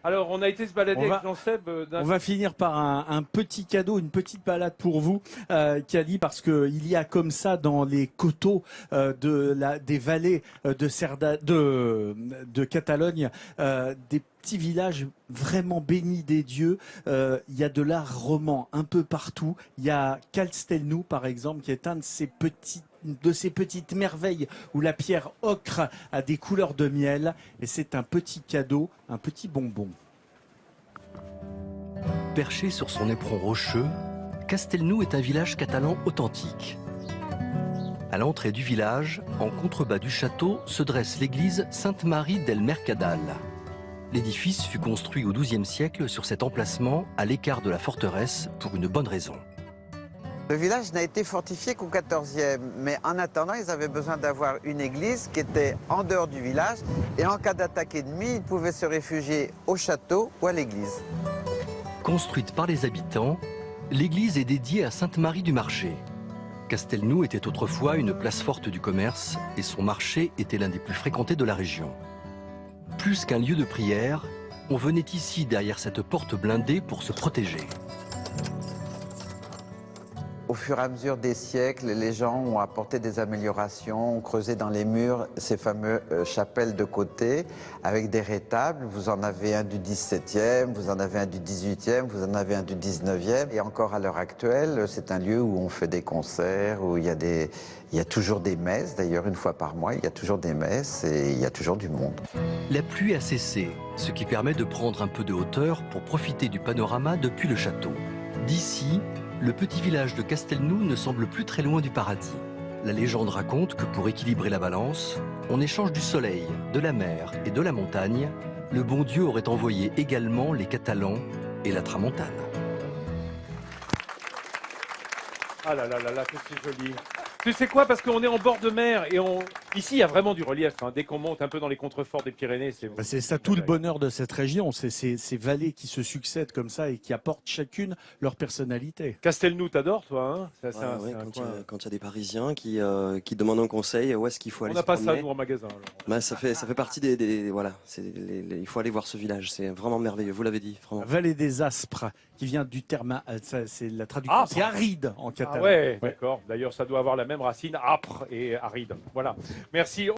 Alors, on a été se balader avec Jean-Seb. On va finir par un petit cadeau, une petite balade pour vous, Cali, parce qu'il y a comme ça dans les coteaux des vallées de Catalogne des petits villages vraiment bénis des dieux. Il y a de l'art roman un peu partout. Il y a Castelnou, par exemple, qui est un de ces petites merveilles où la pierre ocre a des couleurs de miel. Et c'est un petit cadeau, un petit bonbon. Perché sur son éperon rocheux, Castelnou est un village catalan authentique. À l'entrée du village, en contrebas du château, se dresse l'église Sainte-Marie del Mercadal. L'édifice fut construit au XIIe siècle sur cet emplacement, à l'écart de la forteresse, pour une bonne raison. Le village n'a été fortifié qu'au XIVe, mais en attendant, ils avaient besoin d'avoir une église qui était en dehors du village, et en cas d'attaque ennemie, ils pouvaient se réfugier au château ou à l'église. Construite par les habitants, l'église est dédiée à Sainte-Marie du Marché. Castelnou était autrefois une place forte du commerce et son marché était l'un des plus fréquentés de la région. Plus qu'un lieu de prière, on venait ici derrière cette porte blindée pour se protéger. Au fur et à mesure des siècles, les gens ont apporté des améliorations, ont creusé dans les murs ces fameuses chapelles de côté avec des rétables. Vous en avez un du XVIIe, vous en avez un du XVIIIe, vous en avez un du XIXe. Et encore à l'heure actuelle, c'est un lieu où on fait des concerts, où il y a toujours des messes. D'ailleurs, une fois par mois, il y a toujours des messes et il y a toujours du monde. La pluie a cessé, ce qui permet de prendre un peu de hauteur pour profiter du panorama depuis le château. D'ici, le petit village de Castelnou ne semble plus très loin du paradis. La légende raconte que pour équilibrer la balance, en échange du soleil, de la mer et de la montagne, le bon Dieu aurait envoyé également les Catalans et la Tramontane. Ah là là là là, que c'est joli. Tu sais quoi, parce qu'on est en bord de mer et ici il y a vraiment du relief. Hein. Dès qu'on monte un peu dans les contreforts des Pyrénées, c'est ça tout le bonheur de cette région, c'est ces vallées qui se succèdent comme ça et qui apportent chacune leur personnalité. Castelnou, t'adores toi, hein? Quand il y a des Parisiens qui demandent un conseil, où est-ce qu'il faut aller se promener. On n'a pas ça nous en magasin. Alors. Ça fait partie voilà, il faut aller voir ce village, c'est vraiment merveilleux. Vous l'avez dit, vraiment. Vallée des Aspres, qui vient du terme, c'est la traduction, c'est aride en catalan. Ah ouais. D'accord. D'ailleurs, ça doit avoir la même racine, âpre et aride. Voilà. Merci.